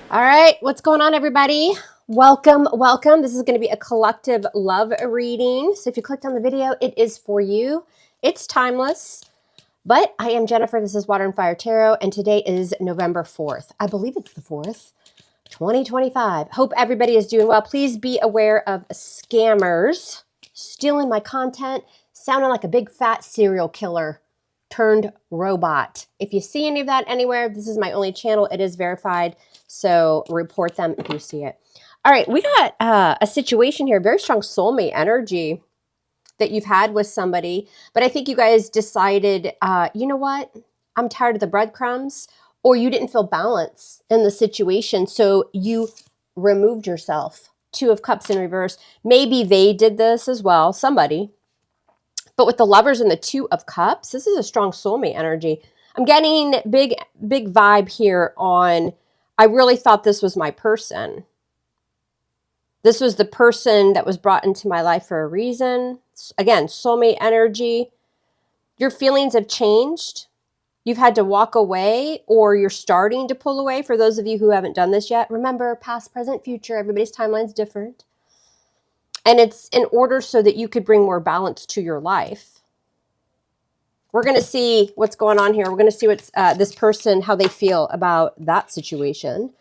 All right, what's going on, everybody? Welcome, welcome. This is going to be a collective love reading. So if you clicked on the video, it is for you. It's timeless. But I am Jennifer. This is Water and Fire Tarot, and today is November 4th. I believe it's the 4th, 2025. Hope everybody is doing well. Please be aware of scammers stealing my content, sounding like a big fat serial killer turned robot. If you see any of that anywhere, this is my only channel. It is verified, so report them if you see it. All right, we got a situation here, very strong soulmate energy that you've had with somebody, but I think you guys decided, you know what? I'm tired of the breadcrumbs, or you didn't feel balance in the situation, so you removed yourself. Two of Cups in reverse. Maybe they did this as well, somebody. But with the Lovers and the Two of Cups, this is a strong soulmate energy. I'm getting big vibe here on, I really thought this was my person. This was the person that was brought into my life for a reason. Again, soulmate energy. Your feelings have changed. You've had to walk away, or you're starting to pull away. For those of you who haven't done this yet, remember, past, present, future, everybody's timeline's different. And it's in order so that you could bring more balance to your life. We're going to see what's going on here. We're going to see what's this person, how they feel about that situation.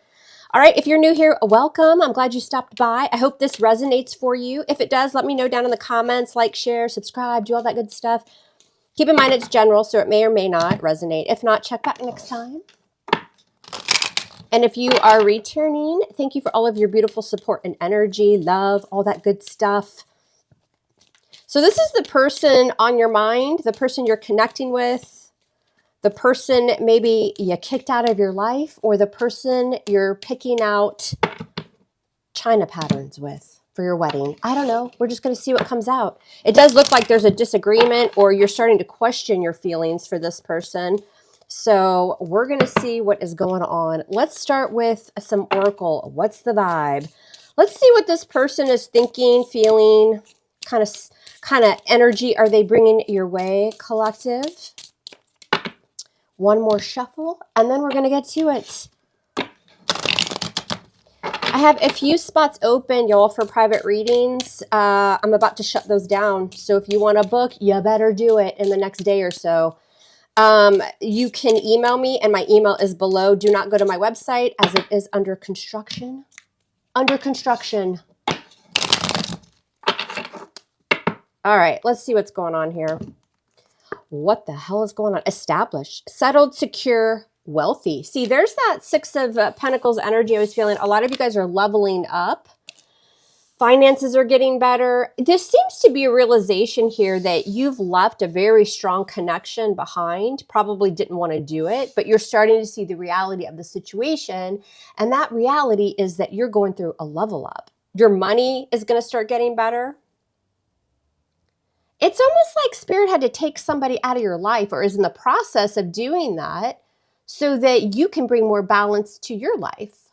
All right, if you're new here, welcome. I'm glad you stopped by. I hope this resonates for you. If it does, let me know down in the comments. Like, share, subscribe, do all that good stuff. Keep in mind it's general, so it may or may not resonate. If not, check back next time. And if you are returning, thank you for all of your beautiful support and energy, love, all that good stuff. So this is the person on your mind, the person you're connecting with, the person maybe you kicked out of your life, or the person you're picking out china patterns with for your wedding. I don't know. We're just going to see what comes out. It does look like there's a disagreement, or you're starting to question your feelings for this person. So we're going to see what is going on. Let's start with some oracle. What's the vibe? Let's see what this person is thinking, feeling, kind of energy are they bringing your way, collective. One more shuffle, and then we're going to get to it. I have a few spots open, y'all, for private readings. I'm about to shut those down. So if you want a book, you better do it in the next day or so. You can email me, and my email is below. Do not go to my website, as it is under construction. Under construction. All right, let's see what's going on here. What the hell is going on? Established, settled, secure, wealthy. See, there's that Six of Pentacles energy I was feeling. A lot of you guys are leveling up. Finances are getting better. There seems to be a realization here that you've left a very strong connection behind, probably didn't want to do it, but you're starting to see the reality of the situation. And that reality is that you're going through a level up. Your money is going to start getting better. It's almost like Spirit had to take somebody out of your life, or is in the process of doing that, so that you can bring more balance to your life.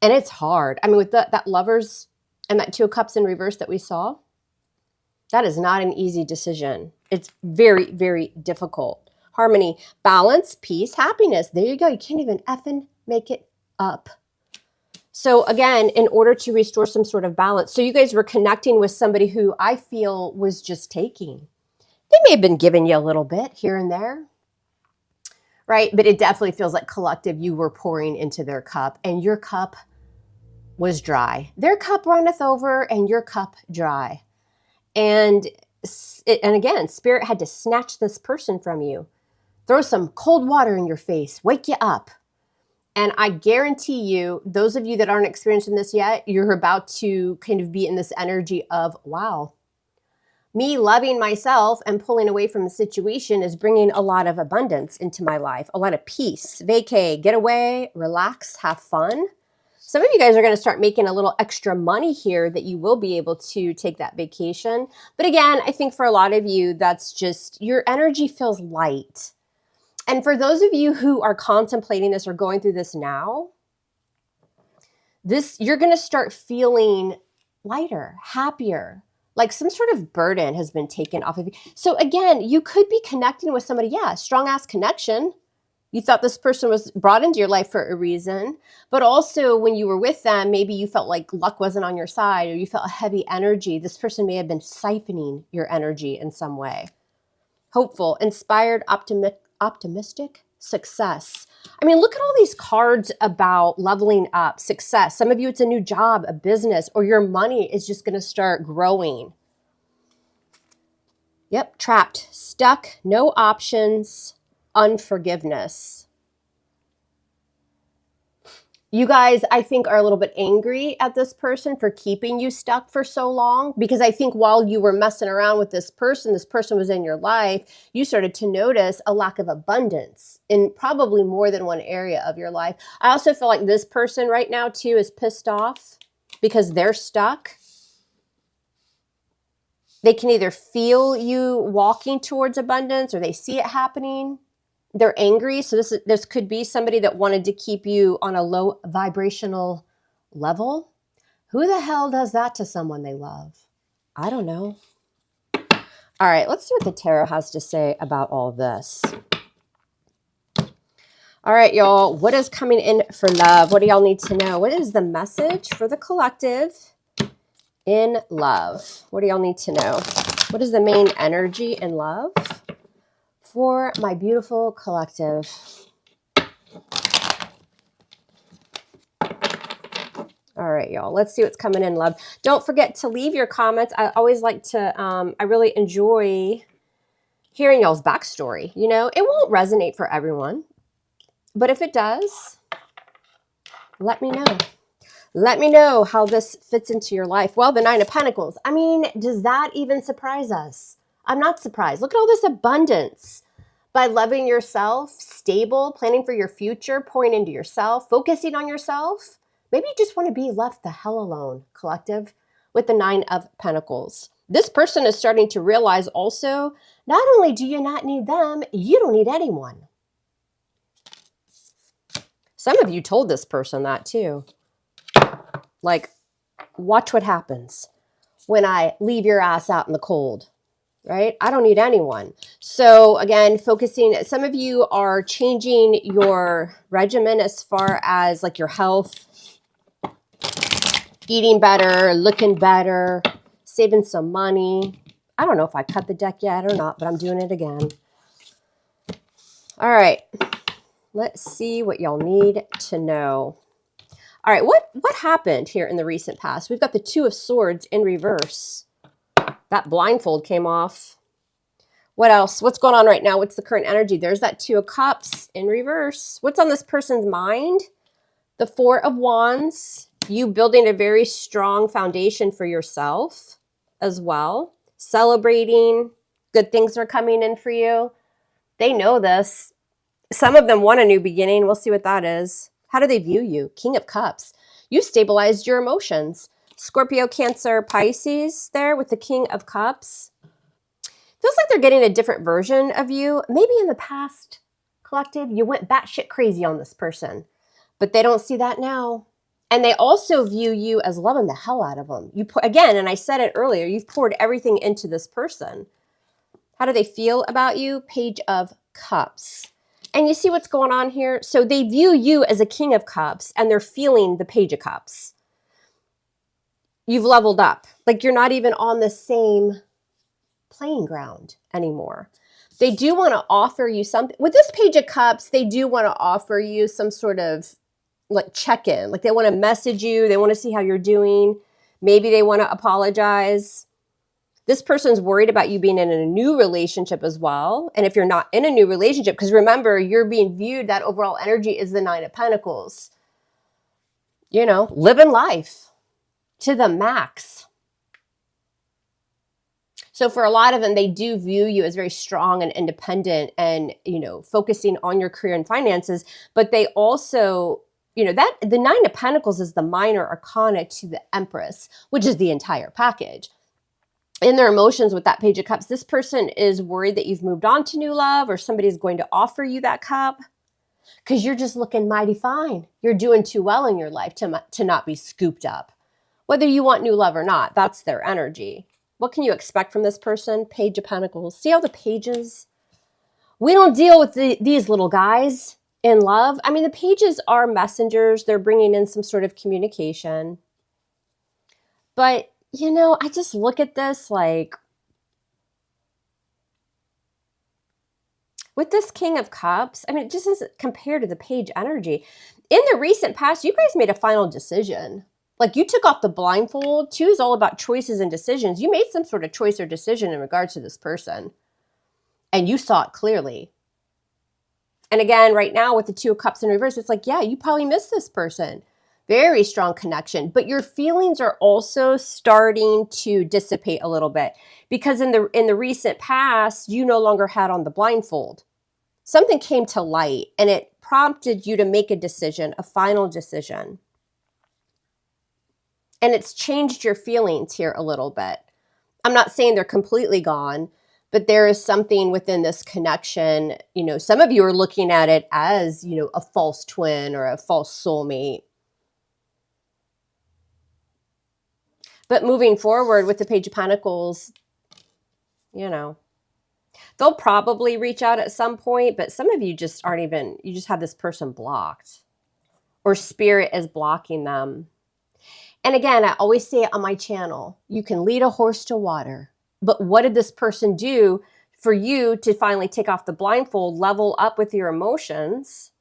And it's hard. I mean, with that Lovers and that Two of Cups in reverse that we saw, that is not an easy decision. It's very, very difficult. Harmony, balance, peace, happiness. There you go. You can't even effing make it up. So again, in order to restore some sort of balance, so you guys were connecting with somebody who I feel was just taking. They may have been giving you a little bit here and there, right? But it definitely feels like collective, you were pouring into their cup, and your cup was dry. Their cup runneth over, and your cup dry. And again, Spirit had to snatch this person from you, throw some cold water in your face, wake you up. And I guarantee you, those of you that aren't experiencing this yet, you're about to kind of be in this energy of, wow, me loving myself and pulling away from the situation is bringing a lot of abundance into my life, a lot of peace, vacay, get away, relax, have fun. Some of you guys are going to start making a little extra money here that you will be able to take that vacation. But again, I think for a lot of you, that's just, your energy feels light. And for those of you who are contemplating this or going through this now, you're going to start feeling lighter, happier, like some sort of burden has been taken off of you. So again, you could be connecting with somebody, yeah, strong ass connection, You thought this person was brought into your life for a reason, but also when you were with them, maybe you felt like luck wasn't on your side, or you felt a heavy energy. This person may have been siphoning your energy in some way. Hopeful, inspired, optimistic, success. I mean, look at all these cards about leveling up, success. Some of you, it's a new job, a business, or your money is just going to start growing. Yep, trapped, stuck, no options, unforgiveness. You guys, I think, are a little bit angry at this person for keeping you stuck for so long, because I think while you were messing around with this person was in your life, you started to notice a lack of abundance in probably more than one area of your life. I also feel like this person right now too is pissed off because they're stuck. They can either feel you walking towards abundance or they see it happening. They're angry. So this could be somebody that wanted to keep you on a low vibrational level. Who the hell does that to someone they love? I don't know. All right, let's see what the tarot has to say about all this. All right, y'all, what is coming in for love? What do y'all need to know? What is the message for the collective in love? What do y'all need to know? What is the main energy in love for my beautiful collective? All right, y'all, let's see what's coming in love. Don't forget to leave your comments. I always like to, I really enjoy hearing y'all's backstory. You know, it won't resonate for everyone, but if it does, let me know. Let me know how this fits into your life. Well, the Nine of Pentacles. I mean, does that even surprise us? I'm not surprised. Look at all this abundance. By loving yourself, stable, planning for your future, pouring into yourself, focusing on yourself. Maybe you just want to be left the hell alone, collective, with the Nine of Pentacles. This person is starting to realize also, not only do you not need them, you don't need anyone. Some of you told this person that too. Like, watch what happens when I leave your ass out in the cold, right? I don't need anyone. So again, focusing, some of you are changing your regimen as far as like your health, eating better, looking better, saving some money. I don't know if I cut the deck yet or not, but I'm doing it again. All right, let's see what y'all need to know. All right, what happened here in the recent past? We've got the Two of Swords in reverse. That blindfold came off. What else? What's going on right now? What's the current energy? There's that Two of Cups in reverse. What's on this person's mind? The Four of Wands. You building a very strong foundation for yourself as well. Celebrating. Good things are coming in for you. They know this. Some of them want a new beginning. We'll see what that is. How do they view you? King of Cups. You stabilized your emotions. Scorpio, Cancer, Pisces there with the King of Cups. Feels like they're getting a different version of you. Maybe in the past, collective, you went batshit crazy on this person, but they don't see that now. And they also view you as loving the hell out of them. You again, and I said it earlier, you've poured everything into this person. How do they feel about you? Page of Cups. And you see what's going on here? So they view you as a King of Cups and they're feeling the Page of Cups. You've leveled up. Like you're not even on the same playing ground anymore. They do want to offer you something. With this Page of Cups, they do want to offer you some sort of like check-in. Like they want to message you. They want to see how you're doing. Maybe they want to apologize. This person's worried about you being in a new relationship as well. And if you're not in a new relationship, because remember, you're being viewed, that overall energy is the Nine of Pentacles. You know, living life to the max. So for a lot of them, they do view you as very strong and independent and, you know, focusing on your career and finances. But they also, you know, that the Nine of Pentacles is the minor arcana to the Empress, which is the entire package. In their emotions with that Page of Cups, this person is worried that you've moved on to new love or somebody's going to offer you that cup because you're just looking mighty fine. You're doing too well in your life to not be scooped up. Whether you want new love or not, that's their energy. What can you expect from this person? Page of Pentacles. See all the pages? We don't deal with these little guys. in love, I mean, the pages are messengers. They're bringing in some sort of communication. But, you know, I just look at this like, with this King of Cups, I mean, it just isn't compared to the page energy. In the recent past, you guys made a final decision. Like, you took off the blindfold. 2 is all about choices and decisions. You made some sort of choice or decision in regards to this person. And you saw it clearly. And again, right now with the 2 of Cups in reverse, it's like, yeah, you probably miss this person. Very strong connection. But your feelings are also starting to dissipate a little bit. Because in the recent past, you no longer had on the blindfold. Something came to light and it prompted you to make a decision, a final decision. And it's changed your feelings here a little bit. I'm not saying they're completely gone, but there is something within this connection. You know, some of you are looking at it as, you know, a false twin or a false soulmate. But moving forward with the Page of Pentacles, you know, they'll probably reach out at some point, but some of you just aren't even, you just have this person blocked or spirit is blocking them. And again, I always say it on my channel, you can lead a horse to water, but what did this person do for you to finally take off the blindfold, level up with your emotions?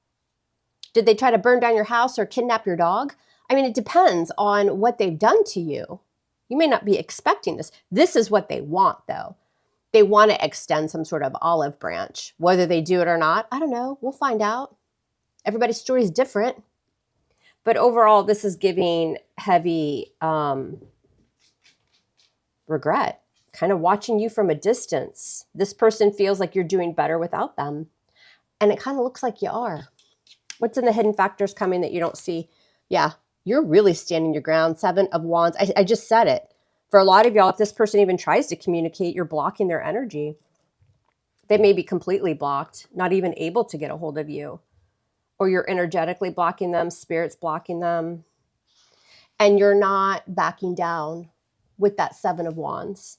Did they try to burn down your house or kidnap your dog? I mean, it depends on what they've done to you. You may not be expecting this. This is what they want, though. They want to extend some sort of olive branch. Whether they do it or not, I don't know. We'll find out. Everybody's story is different. But overall, this is giving heavy regret, kind of watching you from a distance. This person feels like you're doing better without them. And it kind of looks like you are. What's in the hidden factors coming that you don't see? Yeah, you're really standing your ground. 7 of Wands. I just said it. For a lot of y'all, if this person even tries to communicate, you're blocking their energy. They may be completely blocked, not even able to get a hold of you. Or you're energetically blocking them, spirit's blocking them. And you're not backing down with that 7 of Wands.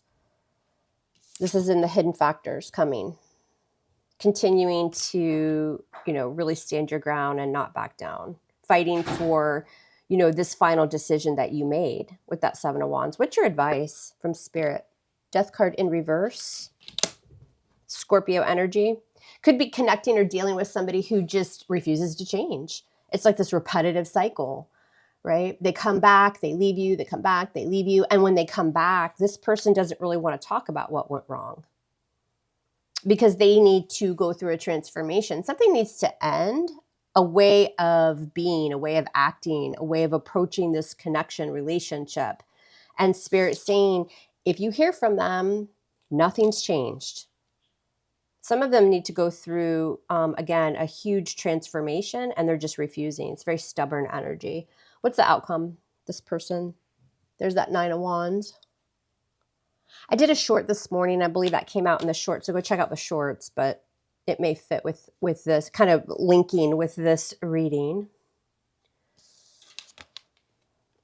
This is in the hidden factors coming. Continuing to, you know, really stand your ground and not back down. Fighting for, you know, this final decision that you made with that 7 of Wands. What's your advice from Spirit? Death card in reverse. Scorpio energy. Could be connecting or dealing with somebody who just refuses to change. It's like this repetitive cycle, right? They come back, they leave you, they come back, they leave you. And when they come back, this person doesn't really want to talk about what went wrong because they need to go through a transformation. Something needs to end. A way of being, a way of acting, a way of approaching this connection relationship. And Spirit saying, if you hear from them, nothing's changed. Some of them need to go through, again, a huge transformation and they're just refusing. It's very stubborn energy. What's the outcome? This person, there's that 9 of Wands. I did a short this morning. I believe that came out in the short. So go check out the shorts, but it may fit with this, kind of linking with this reading.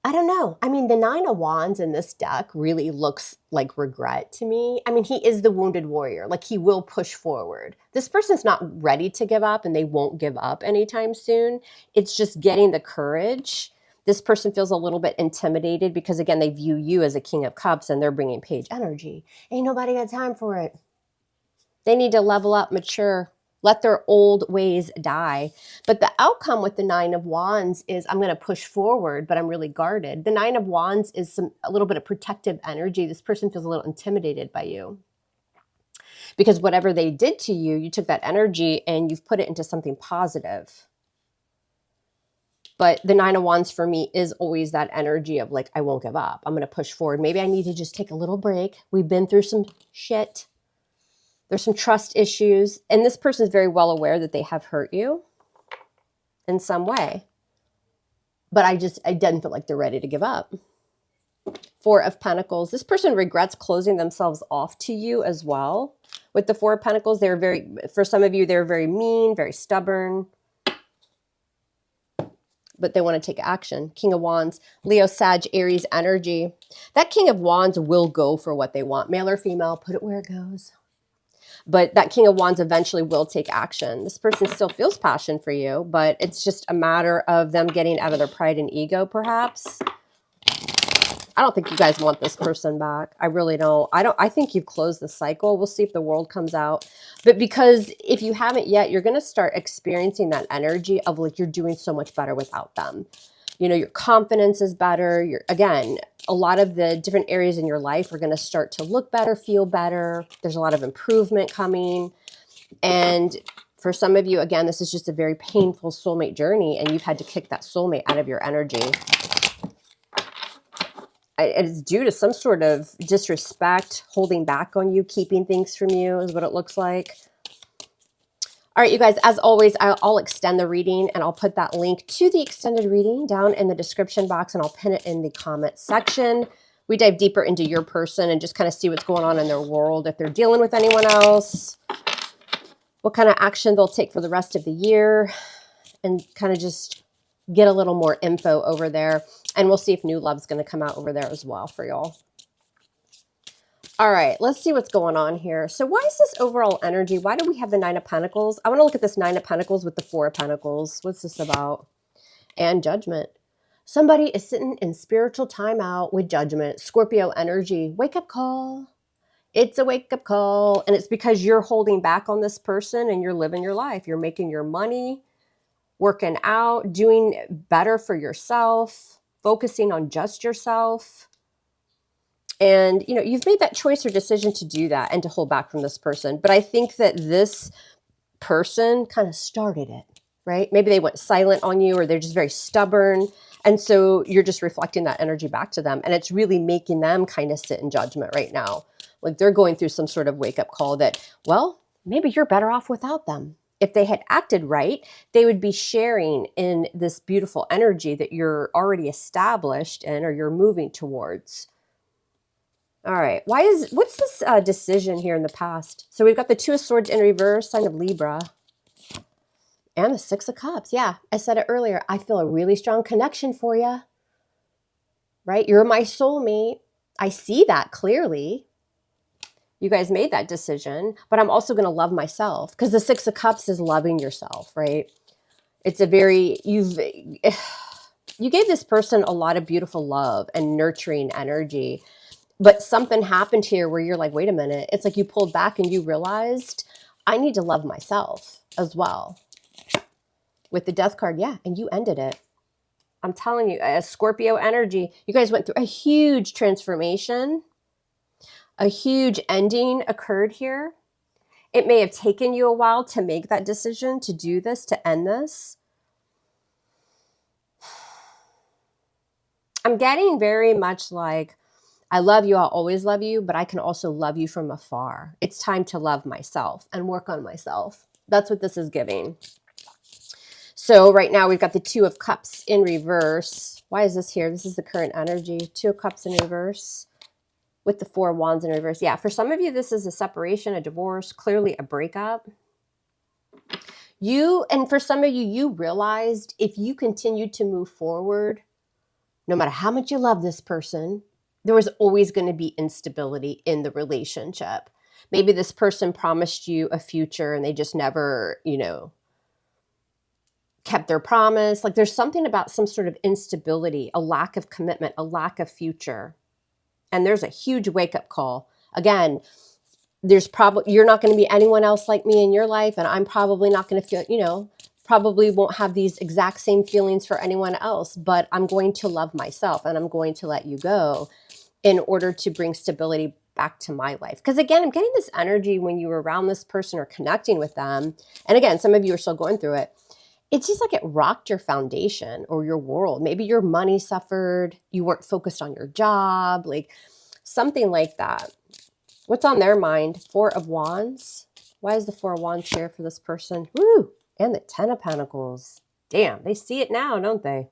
I don't know. I mean, the 9 of Wands in this deck really looks like regret to me. I mean, he is the wounded warrior. Like, he will push forward. This person's not ready to give up and they won't give up anytime soon. It's just getting the courage. This person feels a little bit intimidated because, again, they view you as a King of Cups and they're bringing Page energy. Ain't nobody got time for it. They need to level up, mature, let their old ways die. But the outcome with the 9 of Wands is I'm going to push forward, but I'm really guarded. The 9 of Wands is a little bit of protective energy. This person feels a little intimidated by you. Because whatever they did to you, you took that energy and you've put it into something positive. But the 9 of Wands for me is always that energy of like, I won't give up. I'm going to push forward. Maybe I need to just take a little break. We've been through some shit. There's some trust issues. And this person is very well aware that they have hurt you in some way. But I didn't feel like they're ready to give up. 4 of Pentacles. This person regrets closing themselves off to you as well. With the 4 of Pentacles, for some of you, they're very mean, very stubborn. But they want to take action. King of Wands, Leo, Sag, Aries energy. That King of Wands will go for what they want. Male or female, put it where it goes. But that King of Wands eventually will take action. This person still feels passion for you, but it's just a matter of them getting out of their pride and ego, perhaps. I don't think you guys want this person back. I really don't. I think you've closed the cycle. We'll see if the world comes out. But because if you haven't yet, you're going to start experiencing that energy of like you're doing so much better without them. You know, your confidence is better. Again, a lot of the different areas in your life are going to start to look better, feel better. There's a lot of improvement coming. And for some of you, again, this is just a very painful soulmate journey, and you've had to kick that soulmate out of your energy. It's due to some sort of disrespect, holding back on you, keeping things from you is what it looks like. All right, you guys, as always, I'll extend the reading, and I'll put that link to the extended reading down in the description box, and I'll pin it in the comment section. We dive deeper into your person and just kind of see what's going on in their world, if they're dealing with anyone else, what kind of action they'll take for the rest of the year, and kind of just get a little more info over there. And we'll see if new love's going to come out over there as well for y'all. All right, let's see what's going on here. So why is this overall energy? Why do we have the Nine of Pentacles? I want to look at this Nine of Pentacles with the Four of Pentacles. What's this about? And Judgment. Somebody is sitting in spiritual timeout with Judgment. Scorpio energy. Wake up call. It's a wake up call. And it's because you're holding back on this person and you're living your life. You're making your money, working out, doing better for yourself, focusing on just yourself. And, you know, you've made that choice or decision to do that and to hold back from this person. But I think that this person kind of started it, right? Maybe they went silent on you, or they're just very stubborn. And so you're just reflecting that energy back to them. And it's really making them kind of sit in judgment right now. Like they're going through some sort of wake up call that, well, maybe you're better off without them. If they had acted right, they would be sharing in this beautiful energy that you're already established in, or you're moving towards. All right. What's this decision here in the past? So we've got the Two of Swords in reverse, sign of Libra, and the Six of Cups. Yeah, I said it earlier. I feel a really strong connection for you, right? You're my soulmate. I see that clearly. You guys made that decision, but I'm also going to love myself, because the Six of Cups is loving yourself, right? It's a very, you gave this person a lot of beautiful love and nurturing energy, but something happened here where you're like, wait a minute. It's like you pulled back and you realized I need to love myself as well. With the Death card, yeah, and you ended it. I'm telling you, a Scorpio energy, you guys went through a huge transformation. A huge ending occurred here. It may have taken you a while to make that decision, to do this, to end this. I'm getting very much like, I love you, I'll always love you, but I can also love you from afar. It's time to love myself and work on myself. That's what this is giving. So right now we've got the Two of Cups in reverse. Why is this here? This is the current energy. Two of Cups in reverse with the Four of Wands in reverse. Yeah, for some of you, this is a separation, a divorce, clearly a breakup. And for some of you, you realized if you continued to move forward, no matter how much you love this person, there was always going to be instability in the relationship. Maybe this person promised you a future and they just never, kept their promise. Like there's something about some sort of instability, a lack of commitment, a lack of future. And there's a huge wake-up call. Again, you're not going to be anyone else like me in your life, and I'm probably not going to feel, probably won't have these exact same feelings for anyone else, but I'm going to love myself and I'm going to let you go in order to bring stability back to my life. Because again, I'm getting this energy when you were around this person or connecting with them. And again, some of you are still going through it. It's just like it rocked your foundation or your world. Maybe your money suffered. You weren't focused on your job, like something like that. What's on their mind? Four of Wands. Why is the Four of Wands here for this person? Woo! And the Ten of Pentacles. Damn, they see it now, don't they?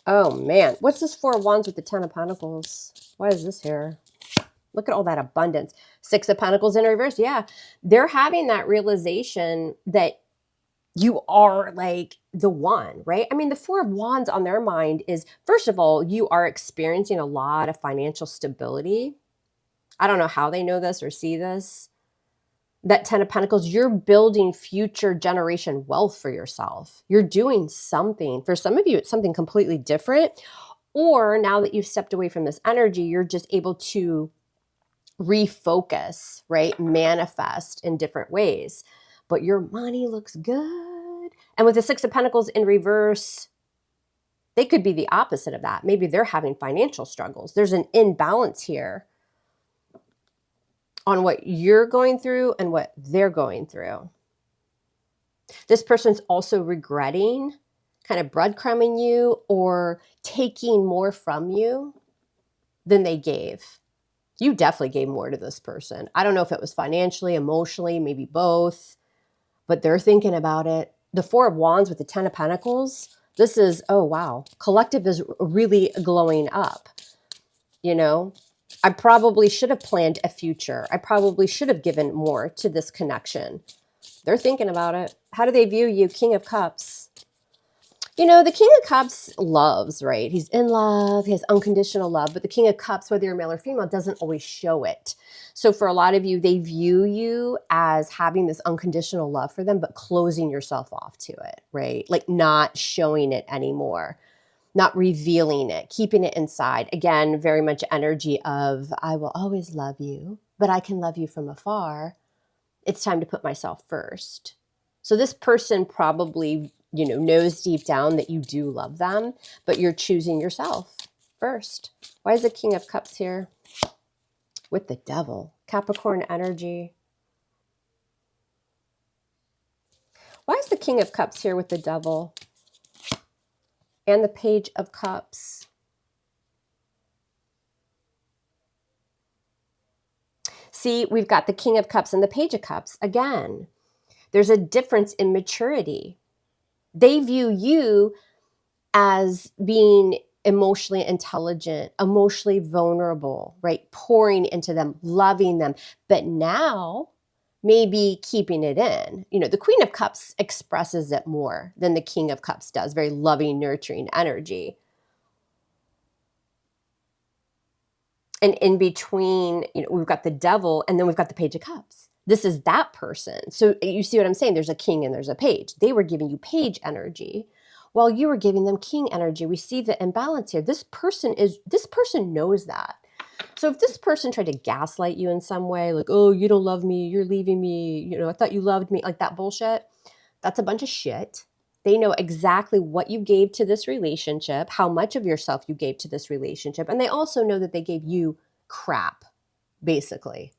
Oh, man. What's this Four of Wands with the Ten of Pentacles? Why is this here? Look at all that abundance. Six of Pentacles in reverse. Yeah, they're having that realization that you are like the one, right? I mean, the Four of Wands on their mind is, first of all, you are experiencing a lot of financial stability. I don't know how they know this or see this, that 10 of Pentacles, you're building future generation wealth for yourself. You're doing something. For some of you, it's something completely different. Or now that you've stepped away from this energy, you're just able to refocus, right? Manifest in different ways. But your money looks good. And with the 6 of Pentacles in reverse, they could be the opposite of that. Maybe they're having financial struggles. There's an imbalance here on what you're going through and what they're going through. This person's also regretting kind of breadcrumbing you or taking more from you than they gave. You definitely gave more to this person. I don't know if it was financially, emotionally, maybe both, but they're thinking about it. The 4 of Wands with the 10 of Pentacles, this is, oh wow, collective is really glowing up. You know, I probably should have planned a future. I probably should have given more to this connection. They're thinking about it. How do they view you? King of Cups. You know, the King of Cups loves, right? He's in love, he has unconditional love, but the King of Cups, whether you're male or female, doesn't always show it. So for a lot of you, they view you as having this unconditional love for them, but closing yourself off to it, right? Like not showing it anymore, not revealing it, keeping it inside. Again, very much energy of, I will always love you, but I can love you from afar. It's time to put myself first. So this person probably, you know, knows deep down that you do love them, but you're choosing yourself first. Why is the King of Cups here with the Devil? Capricorn energy. Why is the King of Cups here with the Devil and the Page of Cups? See, we've got the King of Cups and the Page of Cups. Again, there's a difference in maturity. They view you as being emotionally intelligent, emotionally vulnerable, right? Pouring into them, loving them. But now, maybe keeping it in. You know, the Queen of Cups expresses it more than the King of Cups does. Very loving, nurturing energy. And in between, you know, we've got the Devil and then we've got the Page of Cups. This is that person. So you see what I'm saying? There's a king and there's a page. They were giving you page energy while you were giving them king energy. We see the imbalance here. This person knows that. So if this person tried to gaslight you in some way, like, oh, you don't love me, you're leaving me, you know, I thought you loved me, like that bullshit, that's a bunch of shit. They know exactly what you gave to this relationship, how much of yourself you gave to this relationship, and they also know that they gave you crap, basically.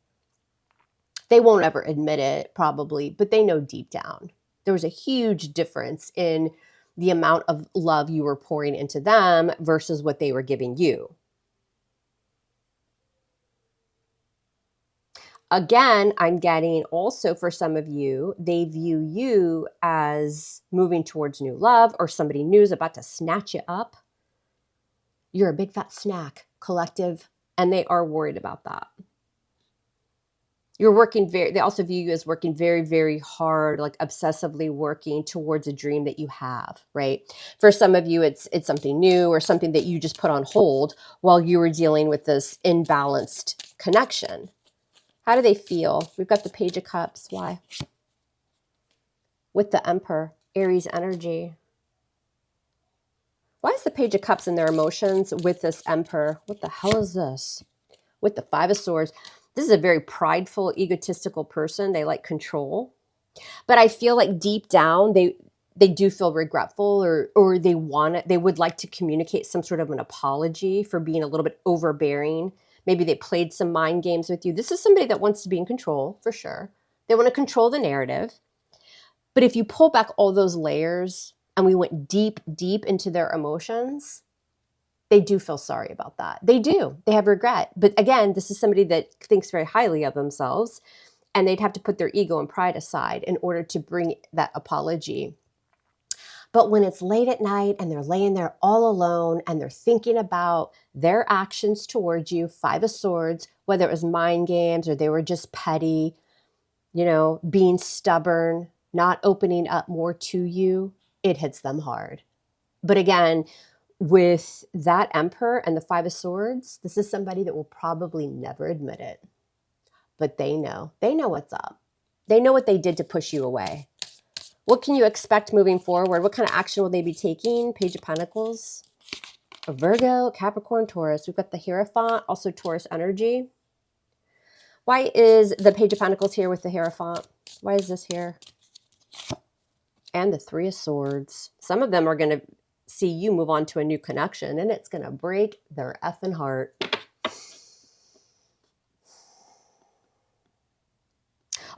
They won't ever admit it, probably, but they know deep down. There was a huge difference in the amount of love you were pouring into them versus what they were giving you. Again, I'm getting also for some of you, they view you as moving towards new love or somebody new is about to snatch you up. You're a big fat snack, collective, and they are worried about that. You're working they also view you as working very, very hard, like obsessively working towards a dream that you have, right? For some of you, it's something new or something that you just put on hold while you were dealing with this imbalanced connection. How do they feel? We've got the Page of Cups. Why? With the Emperor, Aries energy. Why is the Page of Cups in their emotions with this Emperor? What the hell is this? With the Five of Swords. This is a very prideful, egotistical person. They like control. But I feel like deep down, they do feel regretful or they would like to communicate some sort of an apology for being a little bit overbearing. Maybe they played some mind games with you. This is somebody that wants to be in control, for sure. They want to control the narrative. But if you pull back all those layers and we went deep, deep into their emotions, they do feel sorry about that. They do. They have regret. But again, this is somebody that thinks very highly of themselves, and they'd have to put their ego and pride aside in order to bring that apology. But when it's late at night and they're laying there all alone and they're thinking about their actions towards you, Five of Swords, whether it was mind games or they were just petty, you know, being stubborn, not opening up more to you, it hits them hard. But again, with that Emperor and the Five of Swords, this is somebody that will probably never admit it. But they know what's up. They know what they did to push you away. What can you expect moving forward? What kind of action will they be taking? Page of Pentacles, a Virgo, Capricorn, Taurus. We've got the Hierophant, also Taurus energy. Why is the Page of Pentacles here with the Hierophant? Why is this here? And the Three of Swords. Some of them are going to see you move on to a new connection, and it's going to break their effing heart.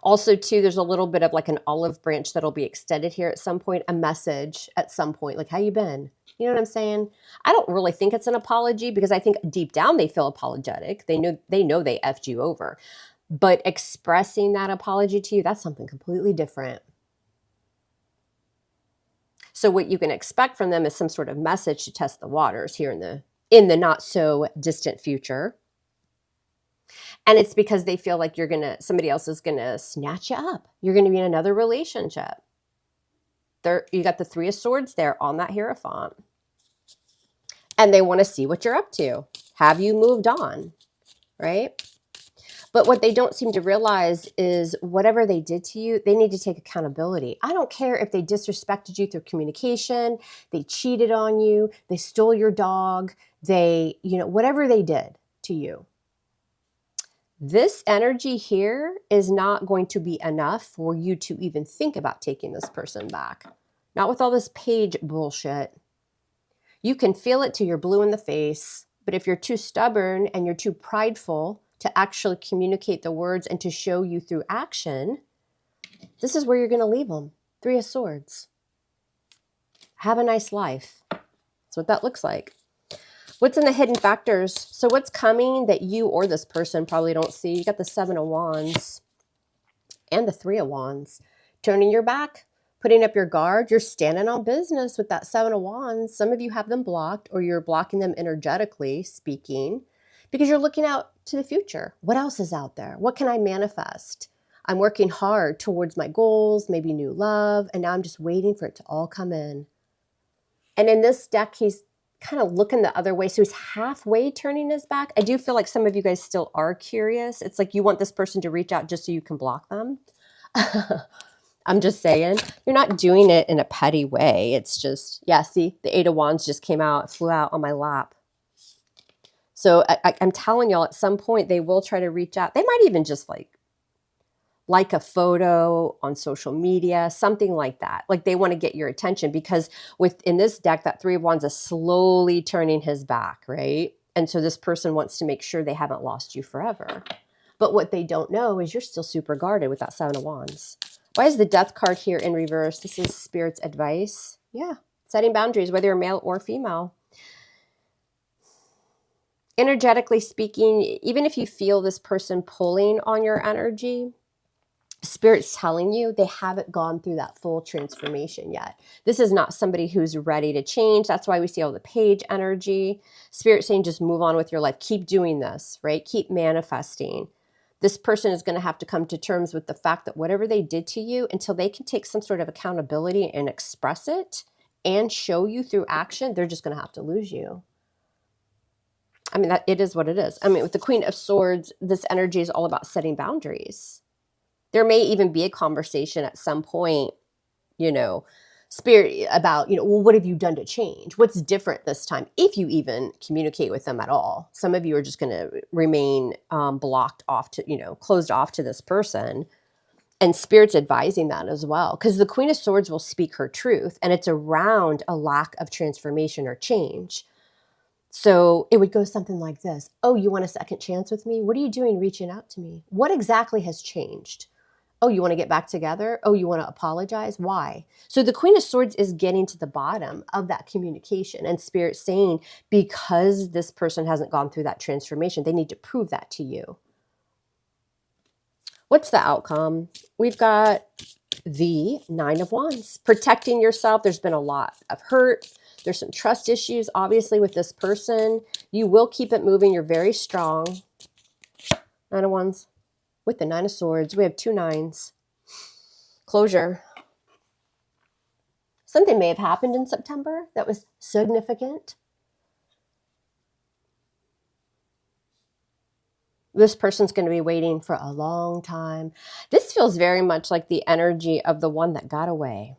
Also, too, there's a little bit of like an olive branch that'll be extended here at some point, a message at some point, like, how you been? You know what I'm saying? I don't really think it's an apology because I think deep down they feel apologetic. They know they effed you over. But expressing that apology to you, that's something completely different. So what you can expect from them is some sort of message to test the waters here in the not so distant future. And it's because they feel like somebody else is gonna snatch you up. You're gonna be in another relationship. You got the Three of Swords there on that Hierophant. And they want to see what you're up to. Have you moved on? Right? But what they don't seem to realize is whatever they did to you, they need to take accountability. I don't care if they disrespected you through communication, they cheated on you, they stole your dog, whatever they did to you. This energy here is not going to be enough for you to even think about taking this person back. Not with all this page bullshit. You can feel it till you're blue in the face, but if you're too stubborn and you're too prideful to actually communicate the words and to show you through action, this is where you're going to leave them. Three of Swords. Have a nice life. That's what that looks like. What's in the hidden factors? So what's coming that you or this person probably don't see? You got the Seven of Wands and the Three of Wands. Turning your back, putting up your guard. You're standing on business with that Seven of Wands. Some of you have them blocked or you're blocking them energetically speaking because you're looking out to the future. What else is out there? What can I manifest? I'm working hard towards my goals, maybe new love, and now I'm just waiting for it to all come in. And in this deck, he's kind of looking the other way. So he's halfway turning his back. I do feel like some of you guys still are curious. It's like you want this person to reach out just so you can block them. I'm just saying, you're not doing it in a petty way. It's just, yeah, see, the Eight of Wands just came out, it flew out on my lap. So I'm telling y'all, at some point, they will try to reach out. They might even just like a photo on social media, something like that. Like they want to get your attention because in this deck, that Three of Wands is slowly turning his back, right? And so this person wants to make sure they haven't lost you forever. But what they don't know is you're still super guarded with that Seven of Wands. Why is the Death card here in reverse? This is Spirit's advice. Yeah, setting boundaries, whether you're male or female. Energetically speaking, even if you feel this person pulling on your energy, Spirit's telling you they haven't gone through that full transformation yet. This is not somebody who's ready to change. That's why we see all the page energy. Spirit saying just move on with your life. Keep doing this, right? Keep manifesting. This person is going to have to come to terms with the fact that whatever they did to you, until they can take some sort of accountability and express it and show you through action, they're just going to have to lose you. I mean, it is what it is. I mean, with the Queen of Swords, this energy is all about setting boundaries. There may even be a conversation at some point, Spirit about, well, what have you done to change? What's different this time? If you even communicate with them at all. Some of you are just going to remain blocked off to, closed off to this person. And Spirit's advising that as well. Because the Queen of Swords will speak her truth. And it's around a lack of transformation or change. So it would go something like this. Oh, you want a second chance with me? What are you doing reaching out to me? What exactly has changed? Oh, you want to get back together? Oh, you want to apologize? Why? So the Queen of Swords is getting to the bottom of that communication, and Spirit saying, because this person hasn't gone through that transformation, they need to prove that to you. What's the outcome? We've got the Nine of Wands. Protecting yourself. There's been a lot of hurt. There's some trust issues, obviously, with this person. You will keep it moving. You're very strong. Nine of Wands. With the Nine of Swords, we have two nines. Closure. Something may have happened in September that was significant. This person's going to be waiting for a long time. This feels very much like the energy of the one that got away.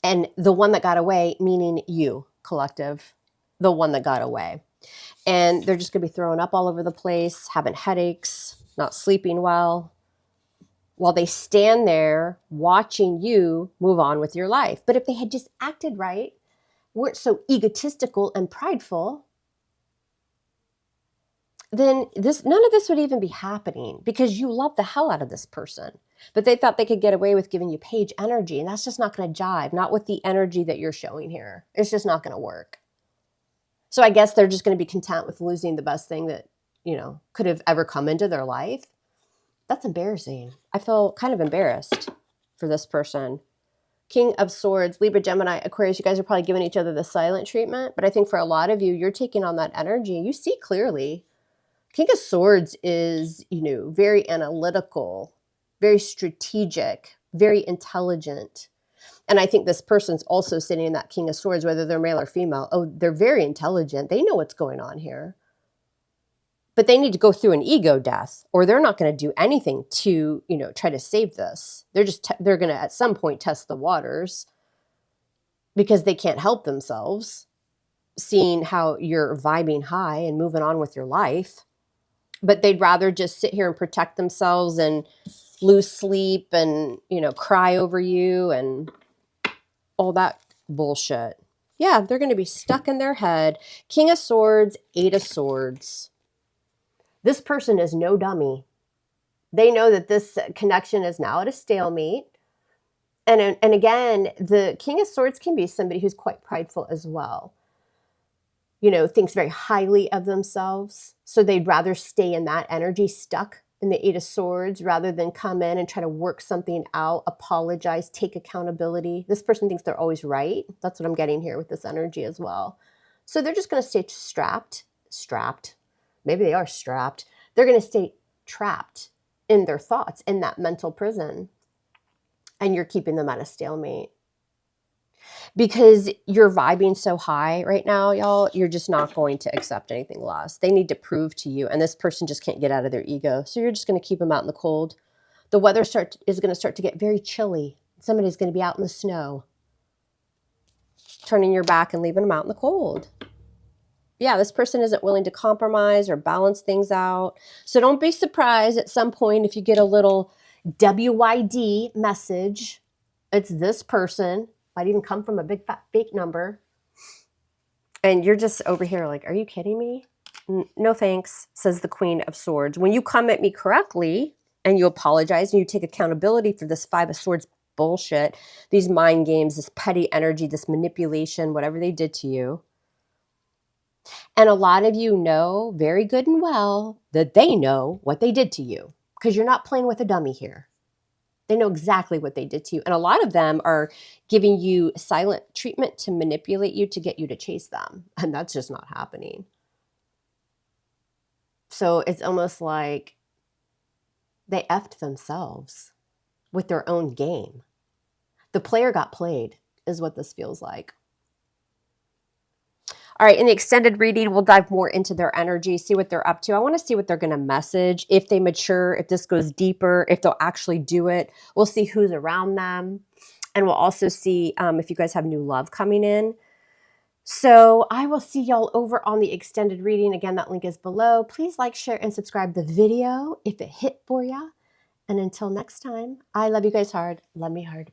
And the one that got away, meaning you, collective, the one that got away. And they're just going to be throwing up all over the place, having headaches, not sleeping well, while they stand there watching you move on with your life. But if they had just acted right, weren't so egotistical and prideful, then none of this would even be happening, because you love the hell out of this person. But they thought they could get away with giving you page energy, and that's just not going to jive, not with the energy that you're showing here. It's just not going to work. So I guess they're just going to be content with losing the best thing that, could have ever come into their life. That's embarrassing. I feel kind of embarrassed for this person. King of Swords, Libra, Gemini, Aquarius, you guys are probably giving each other the silent treatment, but I think for a lot of you, you're taking on that energy. You see clearly. King of Swords is, very analytical, very strategic, very intelligent. And I think this person's also sitting in that King of Swords, whether they're male or female. Oh, they're very intelligent. They know what's going on here. But they need to go through an ego death, or they're not going to do anything to, try to save this. They're going to at some point test the waters, because they can't help themselves, seeing how you're vibing high and moving on with your life. But they'd rather just sit here and protect themselves and lose sleep and, cry over you and all that bullshit. Yeah, they're going to be stuck in their head. King of Swords, Eight of Swords. This person is no dummy. They know that this connection is now at a stalemate. And again, the King of Swords can be somebody who's quite prideful as well. Thinks very highly of themselves. So they'd rather stay in that energy, stuck in the Eight of Swords, rather than come in and try to work something out, apologize, take accountability. This person thinks they're always right. That's what I'm getting here with this energy as well. So they're just going to stay strapped. Maybe they are strapped. They're going to stay trapped in their thoughts, in that mental prison. And you're keeping them at a stalemate. Because you're vibing so high right now, y'all, you're just not going to accept anything less. They need to prove to you, and this person just can't get out of their ego. So you're just going to keep them out in the cold. The weather is going to start to get very chilly. Somebody's going to be out in the snow, turning your back and leaving them out in the cold. Yeah, this person isn't willing to compromise or balance things out. So don't be surprised at some point if you get a little WYD message. It's this person. Might even come from a big fat fake number. And you're just over here like, are you kidding me? No thanks, says the Queen of Swords. When you come at me correctly and you apologize and you take accountability for this Five of Swords bullshit, these mind games, this petty energy, this manipulation, whatever they did to you. And a lot of you know very good and well that they know what they did to you, because you're not playing with a dummy here. They know exactly what they did to you. And a lot of them are giving you silent treatment to manipulate you, to get you to chase them. And that's just not happening. So it's almost like they effed themselves with their own game. The player got played, is what this feels like. All right, in the extended reading, we'll dive more into their energy, see what they're up to. I want to see what they're going to message, if they mature, if this goes deeper, if they'll actually do it. We'll see who's around them. And we'll also see if you guys have new love coming in. So I will see y'all over on the extended reading. Again, that link is below. Please like, share, and subscribe the video if it hit for ya. And until next time, I love you guys hard. Love me hard.